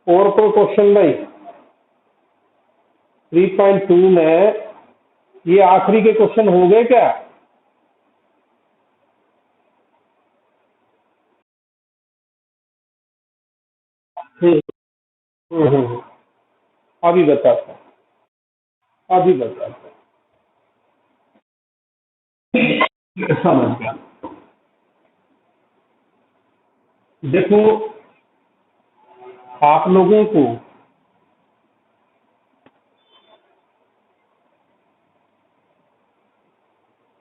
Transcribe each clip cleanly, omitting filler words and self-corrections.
और कोई क्वेश्चन भाई? 3.2 में ये आखिरी के क्वेश्चन हो गए क्या? हम्म, हम्म। अभी बताता हूँ, अभी बताता हूँ। समझ गया। देखो, आप लोगों को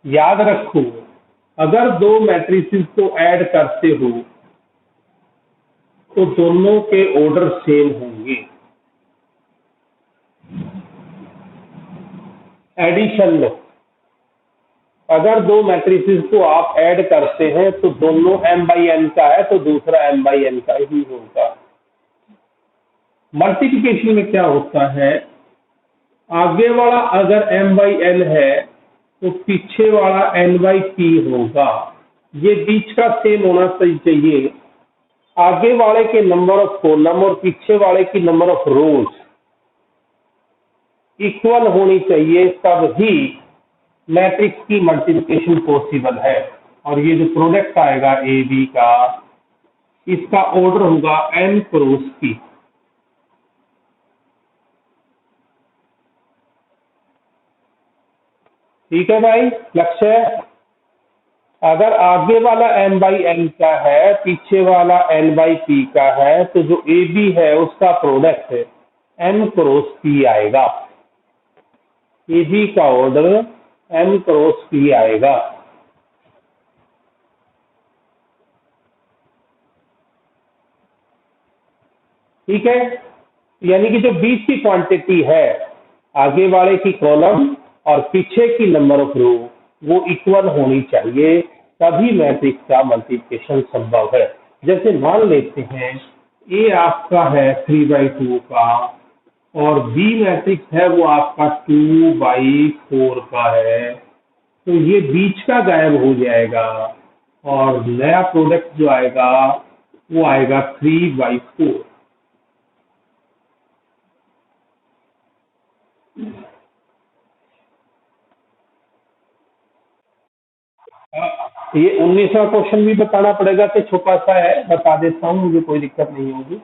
याद रखो, अगर दो मैट्रिसेस को ऐड करते हो तो दोनों के ऑर्डर सेम होंगे। एडिशन में अगर दो मैट्रिसेस को आप ऐड करते हैं तो दोनों m बाई n का है तो दूसरा m बाई n का ही होगा। मल्टीप्लिकेशन में क्या होता है, आगे वाला अगर m बाई n है तो पीछे वाला n बाई p होगा। ये बीच का सेम होना चाहिए। आगे वाले के नंबर ऑफ कॉलम और पीछे वाले की नंबर ऑफ रोज इक्वल होनी चाहिए, तब ही मैट्रिक्स की मल्टीप्लिकेशन पॉसिबल है। और ये जो प्रोडक्ट आएगा ए बी का, इसका ऑर्डर होगा n क्रॉस p। ठीक है भाई, लक्ष्य है? अगर आगे वाला m बाई n का है, पीछे वाला n बाई p का है, तो जो ए बी है उसका प्रोडक्ट है n क्रॉस p आएगा। ए बी का ऑर्डर n क्रॉस p आएगा। ठीक है, यानी कि जो बीच की क्वांटिटी है, आगे वाले की कॉलम और पीछे की नंबर ऑफ रो, वो इक्वल होनी चाहिए, तभी मैट्रिक्स का मल्टीप्लिकेशन संभव है। जैसे मान लेते हैं ए आपका है 3/2 का और बी मैट्रिक्स है वो आपका 2/4 का है, तो ये बीच का गायब हो जाएगा और नया प्रोडक्ट जो आएगा वो आएगा 3/4। ये 19वां क्वेश्चन भी बताना पड़ेगा कि छोटा सा है, बता देता हूँ, मुझे कोई दिक्कत नहीं होगी।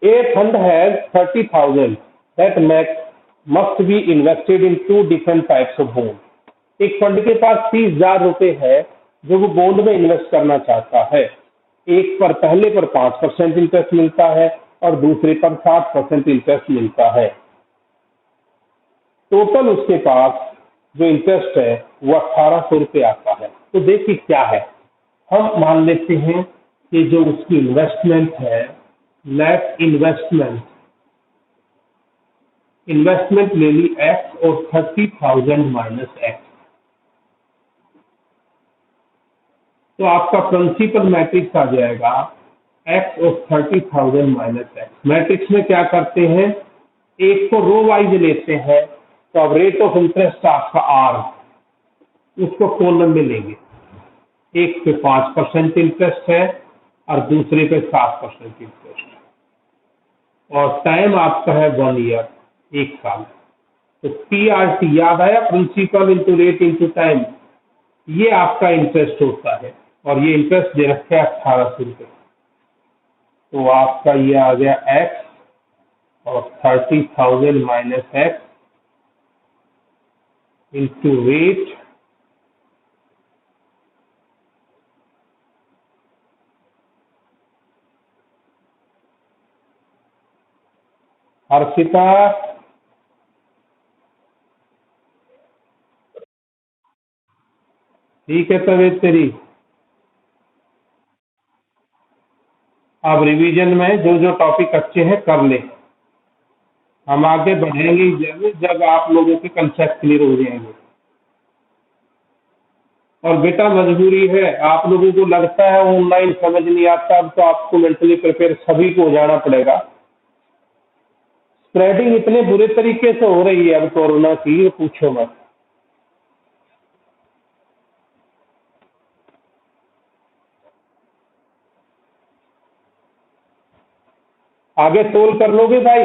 A fund has 30,000 that must be invested in two different types of bond। एक फंड के पास 30,000 रुपए है जो वो बॉन्ड में इन्वेस्ट करना चाहता है। एक पर पहले पर 5% इंटरेस्ट मिलता है और दूसरे पर 7% इंटरेस्ट मिलता है। टोटल उसके पास जो इंटरेस्ट है वो 1,800 रुपये आता है। तो देखिए क्या है, हम मान लेते हैं कि जो उसकी इन्वेस्टमेंट है, नेट इन्वेस्टमेंट इन्वेस्टमेंट ले ली x और 30,000 माइनस x, तो आपका प्रिंसिपल मैट्रिक्स आ जाएगा x और 30,000 माइनस x। मैट्रिक्स में क्या करते हैं, एक को रो वाइज लेते हैं, तो अब रेट ऑफ इंटरेस्ट आपका r, उसको कॉलम में लेंगे। एक पे 5% इंटरेस्ट है और दूसरे पे 7% इंटरेस्ट है और टाइम आपका है 1 ईयर, 1 साल। तो PRT याद आया, principal into rate into time, ये आपका इंटरेस्ट होता है और ये इंटरेस्ट दे रखे 1,800 रुपये। तो आपका ये आ गया x और 30,000 minus x into rate Harshita. ठीक है तबीयत तेरी। अब रिवीजन में जो जो टॉपिक अच्छे हैं कर ले, हम आगे बढ़ेंगे जब आप लोगों के कंसेप्ट क्लियर हो जाएंगे। और बेटा मजबूरी है, आप लोगों को लगता है ऑनलाइन समझ नहीं आता, अब तो आपको मेंटली प्रिपेयर सभी को हो जाना पड़ेगा। स्प्रेडिंग इतने बुरे तरीके से हो रही है अब कोरोना की, पूछो मत। आगे सोल्व कर लोगे भाई?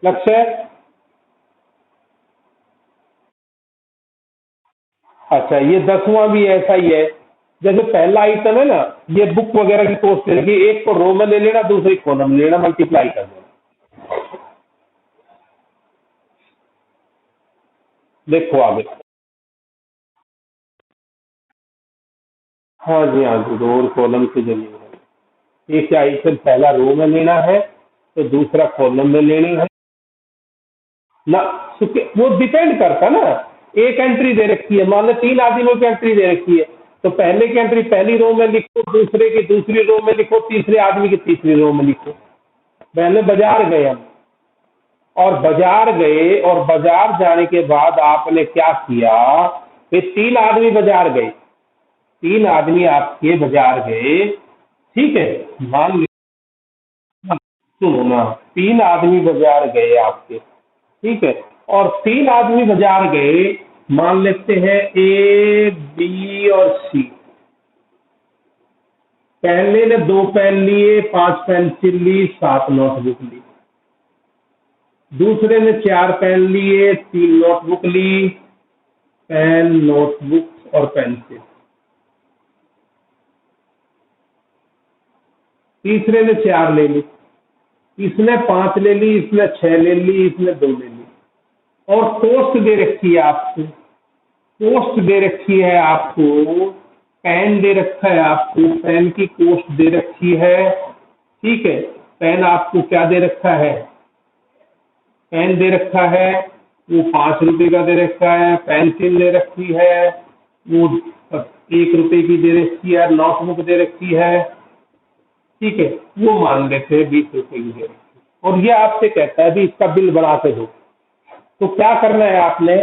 लक्ष्य? अच्छा, ये 10वां भी ऐसा ही है। जैसे पहला आइटम है ना, ये बुक वगैरह की कॉस्ट रहेगी, एक को रो में ले लेना, दूसरी कॉलम में ले लेना, मल्टीप्लाई कर देना। देखो आगे। हाँ जी, हाँ जी, रो और कॉलम के जरिए एक आइटम पहला रो में लेना है तो दूसरा कॉलम में लेनी है ना। वो डिपेंड करता ना, एक एंट्री दे रखी है, मान लो 3 आदमियों की एंट्री दे रखी है, तो पहले की एंट्री पहली रो में लिखो, दूसरे की दूसरी रो में लिखो, तीसरे आदमी की तीसरी रो में लिखो। पहले बाजार गए हम, और बाजार गए, और बाजार जाने के बाद आपने क्या किया? फिर 3 आदमी बाजार गए, 3 आदमी आपके बाजार गए, ठीक है? मान लीजिए, सुनो ना, 3 आदमी बाजार गए आपके, ठीक है? और 3 आदमी बाजार गए, मान लेते हैं ए, बी और सी। पहले ने 2 पेन लिए, 5 पेंसिल ली, 7 नोटबुक ली। दूसरे ने 4 पेन लिए, 3 नोटबुक ली, पेन, नोटबुक और पेंसिल। तीसरे ने 4 ले ली, इसने 5 ले ली, इसने 6 ले ली, इसने 2 ले ली। और पोस्ट दे रखी है आपको, पोस्ट दे रखी है आपको, पेन दे रखा है आपको, पेन की पोस्ट दे रखी है, ठीक है? पेन आपको क्या दे रखा है? पेन दे रखा है, वो 5 रुपए का दे रखा है। पेंसिल दे रखी है, वो 1 रुपए की दे रखी है। नोटबुक दे रखी है, ठीक है? वो मान लेते हैं 20 रुपए की दे रखी है। और ये आपसे कहता है भी इसका बिल बना के दो। तो क्या करना है आपने?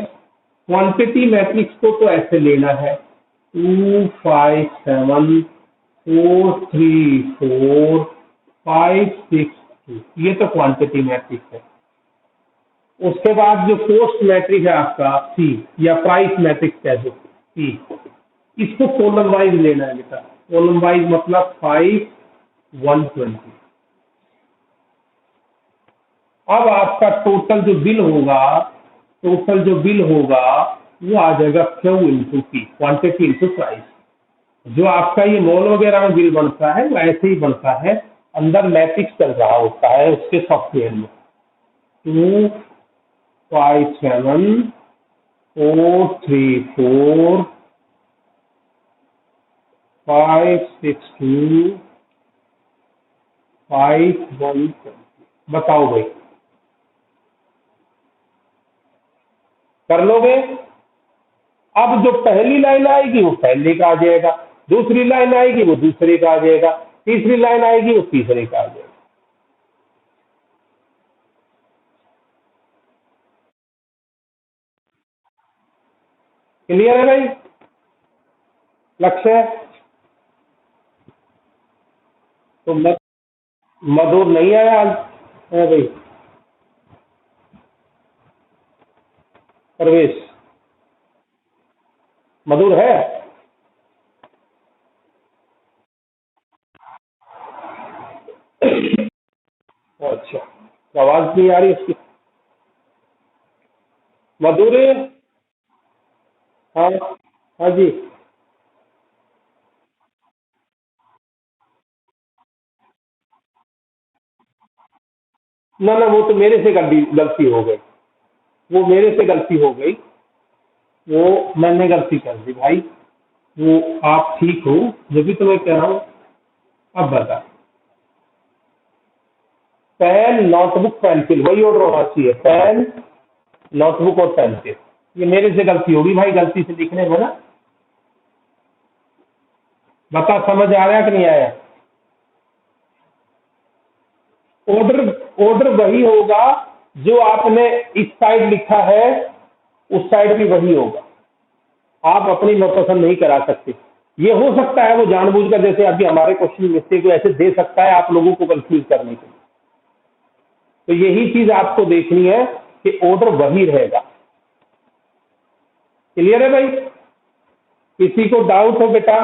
क्वांटिटी मैट्रिक्स को तो ऐसे लेना है, 2 5 7 4 3 4 5 6 2, ये तो क्वांटिटी मैट्रिक्स है। उसके बाद जो पोस्ट मैट्रिक्स है आपका सी, या प्राइस मैट्रिक्स कह दो सी, इसको कॉलम वाइज लेना है बेटा। कॉलम वाइज मतलब 5 120। अब आपका टोटल जो बिल होगा, टोटल जो बिल होगा वो आ जाएगा Q into P, quantity into price. जो आपका ये मॉल वगैरह में बिल बनता है वो ऐसे ही बनता है, अंदर मैट्रिक्स चल रहा होता है उसके सॉफ्टवेयर में। 2 5 7 4 3 4 5 6 2 5 1 बताओ भाई, कर लोगे? अब जो पहली लाइन आएगी वो पहले का आ जाएगा, दूसरी लाइन आएगी वो दूसरे का आ जाएगा, तीसरी लाइन आएगी वो तीसरे का आ जाएगा। क्लियर है भाई? लक्ष्य? तो मधुर नहीं आया आज? है भाई? प्रवेश मधुर है? अच्छा, तो आवाज नहीं आ रही उसकी? मधुर? हाँ, हाँ जी। ना ना, वो तो मेरे से गलती गलती हो गई, वो मेरे से गलती हो गई, वो मैंने गलती कर दी भाई। वो आप ठीक हो, जो भी तो मैं कह रहा हूँ। अब बता, पेन, नोटबुक, पेंसिल, वही ऑर्डर होना चाहिए, पेन, नोटबुक और पेंसिल। ये मेरे से गलती होगी भाई, गलती से लिखने में ना। बता, समझ आया कि नहीं आया? ऑर्डर, ऑर्डर वही होगा जो आपने इस साइड लिखा है, उस साइड भी वही होगा। आप अपनी मनपसंद नहीं करा सकते। ये हो सकता है वो जानबूझकर, जैसे अभी हमारे क्वेश्चन मिस्टेक को ऐसे दे सकता है आप लोगों को कंफ्यूज करने के लिए। तो यही चीज आपको देखनी है कि ऑर्डर वही रहेगा। क्लियर है भाई? किसी को डाउट हो बेटा?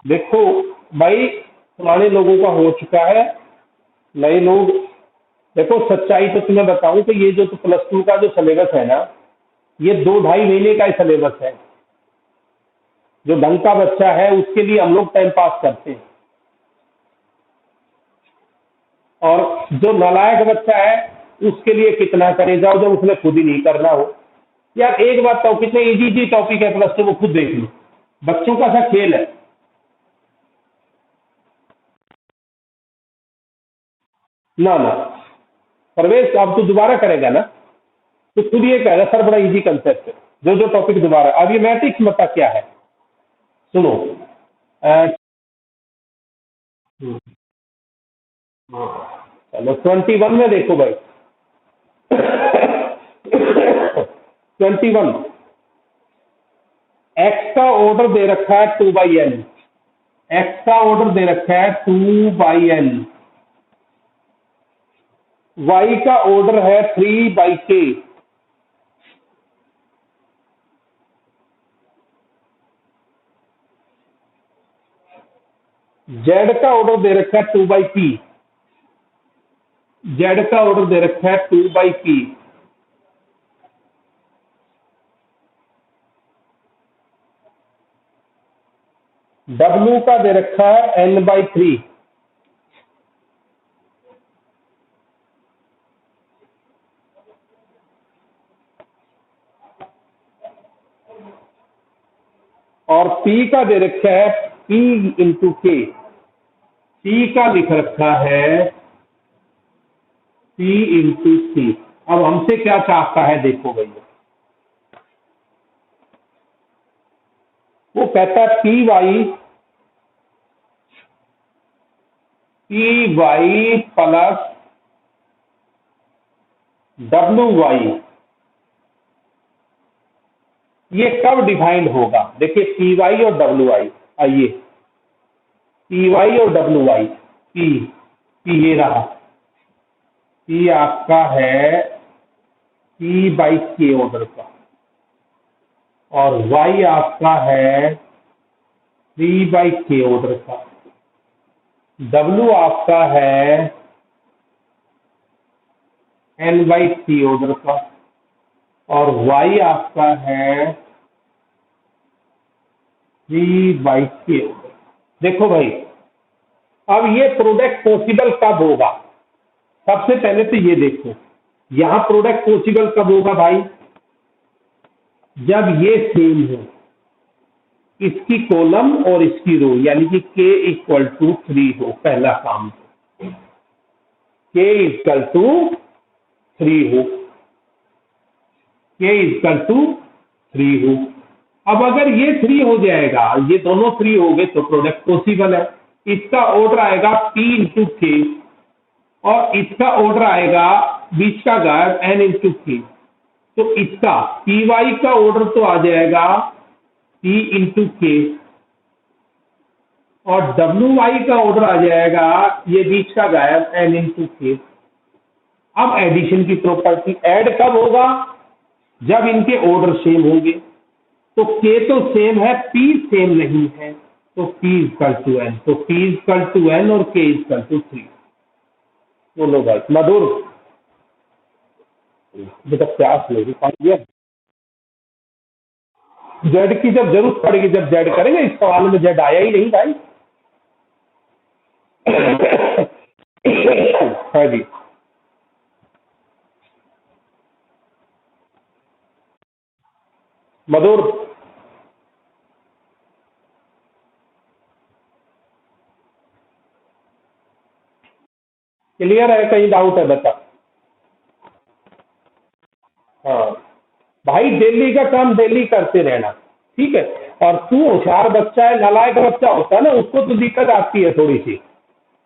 देखो भाई, पुराने लोगों का हो चुका है, नए लोग, देखो सच्चाई तो तुम्हें बताऊं तो ये जो तो प्लस टू का जो सिलेबस है ना, ये 2 ढाई महीने का ही सिलेबस है। जो ढंग का बच्चा है उसके लिए हम लोग टाइम पास करते हैं, और जो नालायक बच्चा है उसके लिए कितना करे जाओ जब उसने खुद ही नहीं करना हो। यार एक बात तो, कितने इजी इजी टॉपिक है प्लस टू, वो खुद देख लो, बच्चों का सा खेल है। ना ना, प्रवेश अब तू दोबारा करेगा ना, तो खुद ये कहेगा सर बड़ा इजी कंसेप्ट है, जो जो टॉपिक दोबारा। अब ये मैट्रिक्स मता क्या है, सुनो। अ, चलो 21 में देखो भाई। 21, एक्स का ऑर्डर दे रखा है 2/n, एक्स का ऑर्डर दे रखा है 2/n, वाई का ऑर्डर है 3/k, जेड का ऑर्डर दे रखा है 2/p, जेड का ऑर्डर दे रखा है 2/p, डब्ल्यू का दे रखा है n/3, और पी का दे रखा है p/k, पी का लिख रखा है p/c। अब हमसे क्या चाहता है देखो भैया, वो कहता है पी वाई प्लस WY, ये कब डिफाइंड होगा। देखिए पी वाई और WY, आइए पी वाई और WY, पी ये रहा, पी आपका है p/k ऑर्डर का, और y आपका है 3/k ऑर्डर का, W आपका है n/3 ऑर्डर का, और y आपका है 3/k ऑर्डर। देखो भाई, अब ये प्रोडक्ट पॉसिबल कब होगा, सबसे पहले तो ये देखो, यहां प्रोडक्ट पॉसिबल कब होगा भाई, जब ये सेम हो, इसकी कॉलम और इसकी रो, यानी कि k = 3 हो, पहला काम k = 3 हो, k = 3 हो। अब अगर ये 3 हो जाएगा, ये दोनों 3 हो गए तो प्रोडक्ट पॉसिबल है। इसका ऑर्डर आएगा p/k, और इसका ऑर्डर आएगा बीच का गायब n/k, तो इसका py का ऑर्डर तो आ जाएगा p/k, और WY का ऑर्डर आ जाएगा ये बीच का गायब n/k। अब एडिशन की प्रॉपर्टी, ऐड कब होगा, जब इनके ऑर्डर सेम होंगे। तो k तो सेम है, p सेम नहीं है, तो p=n, तो p=n और k=3। बोलो भाई मधुर, बेटा प्यास लगी, पानी दिया। जेड की जब जरूरत पड़ेगी, जब जेड करेंगे, इस सवाल में जेड आया ही नहीं भाई। हाँ जी, मधुर, क्लियर है, कहीं डाउट है बता। हाँ भाई, डेली का काम डेली करते रहना, ठीक है। और तू होशियार बच्चा है, नालायक बच्चा होता है ना, उसको तो दिक्कत आती है थोड़ी सी।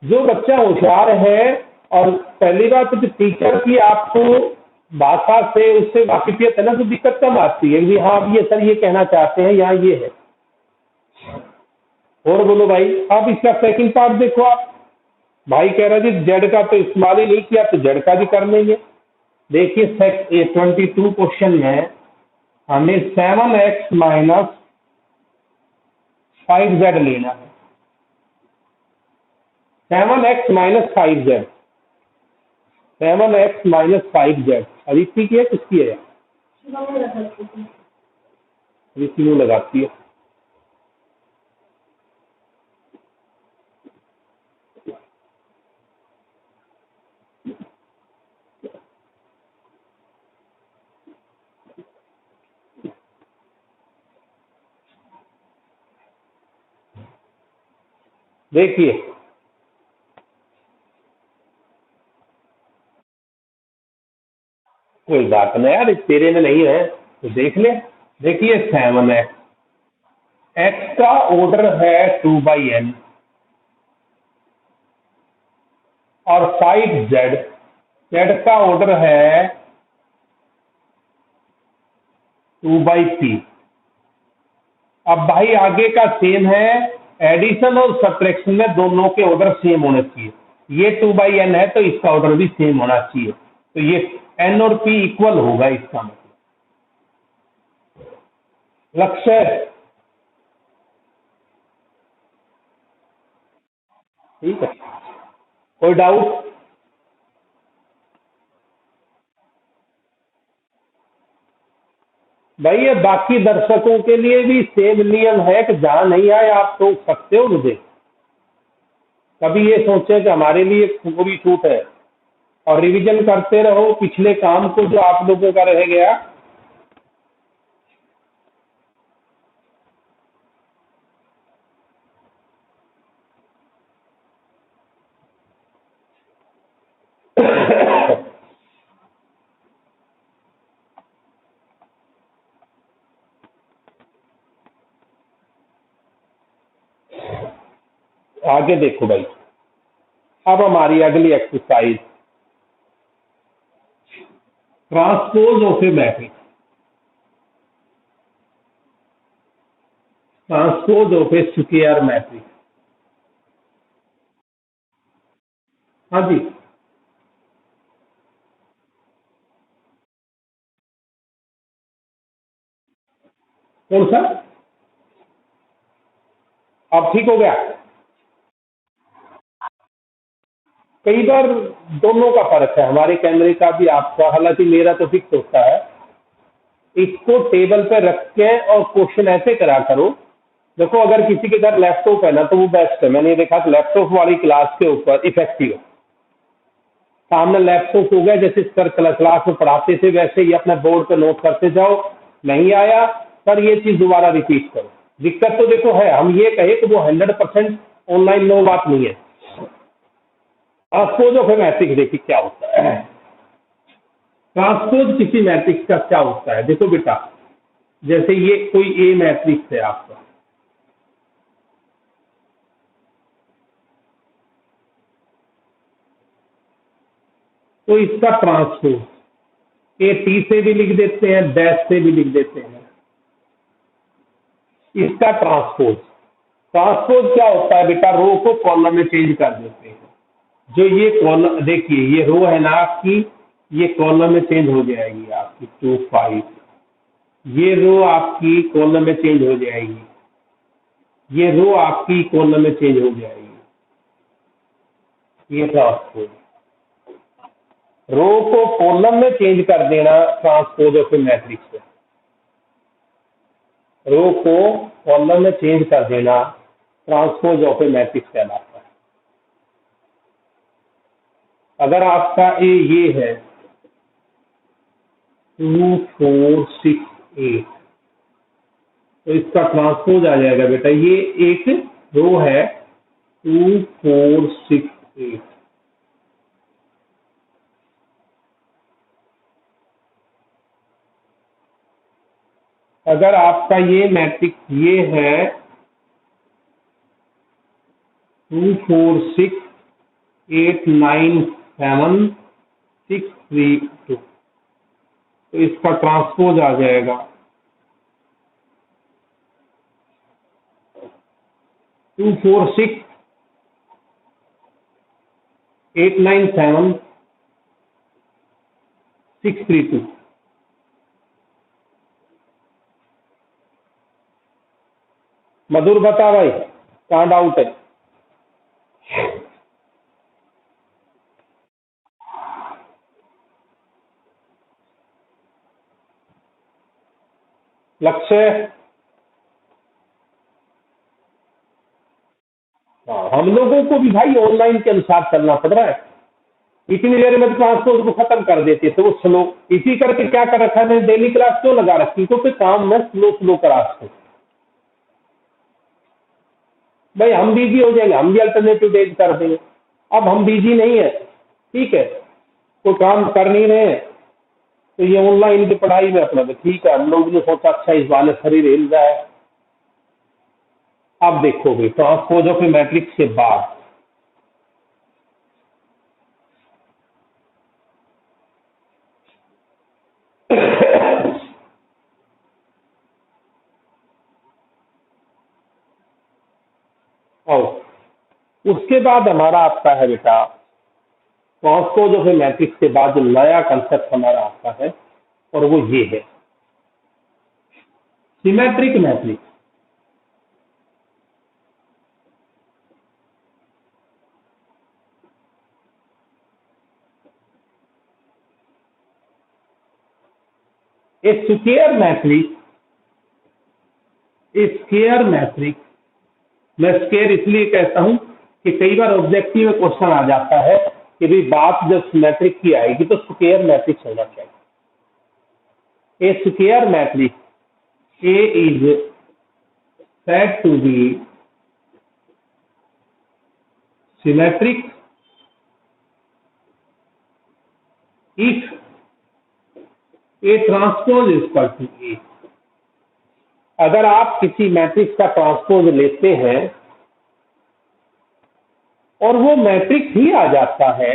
जो बच्चा होशियार है, और पहली बात तो टीचर की आपको भाषा से उससे वाकिफियत है ना, तो दिक्कत कम आती है कि हाँ ये सर ये कहना चाहते हैं, यहाँ ये है। और बोलो भाई, अब इसका सेकंड पार्ट देखो आप। भाई कह रहा जी जेड का तो इस्तेमाल ही नहीं किया, तो जेड का भी कर लेंगे। देखिए 22 क्वेश्चन में हमें 7x - 5z लेना है। 7x-5z, 7x-5z अदिति की है, किसकी है? अदिति क्यों लगाती है? देखिए कोई बात नहीं यार, तेरे में नहीं है तो देख ले। देखिए 7x, x का ऑर्डर है 2/n और 5z, z का ऑर्डर है 2/p। अब भाई आगे का सेम है, एडिशन और सब्ट्रैक्शन में दोनों के ऑर्डर सेम होने चाहिए। ये 2/n है तो इसका ऑर्डर भी सेम होना चाहिए, तो ये n और p इक्वल होगा, इसका मतलब लक्ष्य। ठीक है, कोई डाउट? भाई ये बाकी दर्शकों के लिए भी सेम नियम है कि जहां नहीं आए आप तो सकते हो मुझे, कभी ये सोचे कि हमारे लिए पूरी छूट है, और रिवीजन करते रहो पिछले काम को जो आप लोगों का रह गया। आगे देखो भाई, अब हमारी अगली exercise, transpose of A matrix, transpose of A square matrix. हाँ जी, कौन सा? अब ठीक हो गया? कई बार दोनों का फर्क है, हमारे कैमरे का भी आपका, हालांकि मेरा तो फिक्स होता है। इसको टेबल पे रख के और क्वेश्चन ऐसे करा करो। देखो अगर किसी के घर लैपटॉप है ना तो वो बेस्ट है, मैंने ये देखा कि लैपटॉप वाली क्लास के ऊपर इफेक्टिव है। सामने लैपटॉप हो गया, जैसे सर क्लास में पढ़ाते थे वैसे ही अपने बोर्ड पे नोट करते जाओ, नहीं आया सर ये चीज दोबारा रिपीट करो। दिक्कत तो देखो है, हम ये कहे कि वो 100% ऑनलाइन, नो बात नहीं है। ट्रांसपोज ऑफ ए मैट्रिक्स देखिए क्या होता है। ट्रांसपोज किसी मैट्रिक्स का क्या होता है, देखो बेटा, जैसे ये कोई ए मैट्रिक्स है आपका, तो इसका ट्रांसपोज ए टी से भी लिख देते हैं, डैश से भी लिख देते हैं, इसका ट्रांसपोज। ट्रांसपोज क्या होता है बेटा, रो को कॉलम में चेंज कर देते हैं। जो ये कॉलम देखिए, ये रो है ना आपकी, ये कॉलम में चेंज हो जाएगी आपकी 2 5, ये रो आपकी कॉलम में चेंज हो जाएगी, ये रो आपकी कॉलम में चेंज हो जाएगी। ये ट्रांसपोज, रो को कॉलम में चेंज कर देना ट्रांसपोज ऑफ ए मैट्रिक्स है। रो को कॉलम में चेंज कर देना ट्रांसपोज ऑफ ए मैट्रिक्स कहलाता है। अगर आपका ए ये है 2 4 6 8, तो इसका ट्रांसपोज आ जाएगा बेटा, ये एक रो है 2 4 6 8। अगर आपका ये मैट्रिक्स ये है 2 4 6 8 9 7 6 3 2, तो इसका ट्रांसपोज आ जाएगा 2 4 6 8 9 7 6 3 2। मधुर बता भाई, कहाँ डाउट है? लक्ष्य। हाँ, हम लोगों को भी भाई ऑनलाइन के अनुसार चलना पड़ रहा है। इतनी देर में ट्रांसपोर्ट को खत्म कर देते थे वो स्लो। इसी करके क्या कर रखा है, डेली क्लास क्यों लगा रखी, क्योंकि काम में स्लो स्लो करा सकते। भाई हम बिजी हो जाएंगे, हम भी अल्टरनेटिव डेज कर देंगे। अब हम बिजी नहीं है, ठीक है, कोई काम कर नहीं रहे हैं, तो ये ऑनलाइन की पढ़ाई में अपना तो ठीक है। हम लोग ने सोचा अच्छा इस बार शरीर हिल रहा है। अब देखोगे ट्रांसपोजोफी मैट्रिक्स के बाद और उसके बाद हमारा आता है बेटा ट्रांसपोजोफी मैट्रिक्स के बाद जो नया कंसेप्ट हमारा आता है, और वो ये है सिमेट्रिक मैट्रिक्स। ए स्क्वायर मैट्रिक्स, ए स्क्वायर मैट्रिक्स, मैं स्क्वायर इसलिए कहता हूं कि कई बार ऑब्जेक्टिव में क्वेश्चन आ जाता है कि भाई बात जब सिमेट्रिक की आएगी तो स्क्वायर मैट्रिक्स होना चाहिए। A square matrix A is said to be symmetric if A transpose is equal to A. अगर आप किसी मैट्रिक्स का ट्रांसपोज लेते हैं और वो मैट्रिक्स ही आ जाता है,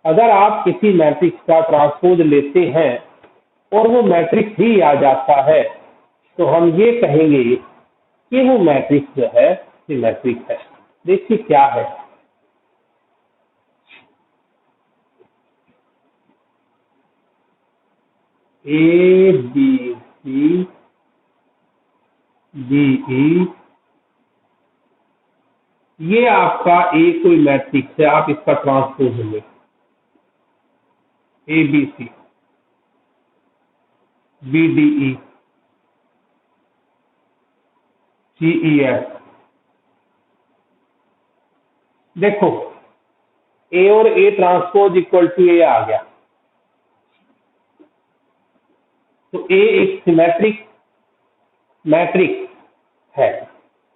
अगर आप किसी मैट्रिक्स का ट्रांसपोज लेते हैं और वो मैट्रिक्स ही आ जाता है, तो हम ये कहेंगे कि वो मैट्रिक्स जो है सिमेट्रिक है। देखिए क्या है, ए बी सी डी ई, ये आपका ए कोई मैट्रिक्स है, आप इसका ट्रांसपोज लें A B C B D E C E F. देखो ए और A transpose equal to A आ गया, तो ए एक सिमेट्रिक मैट्रिक्स है।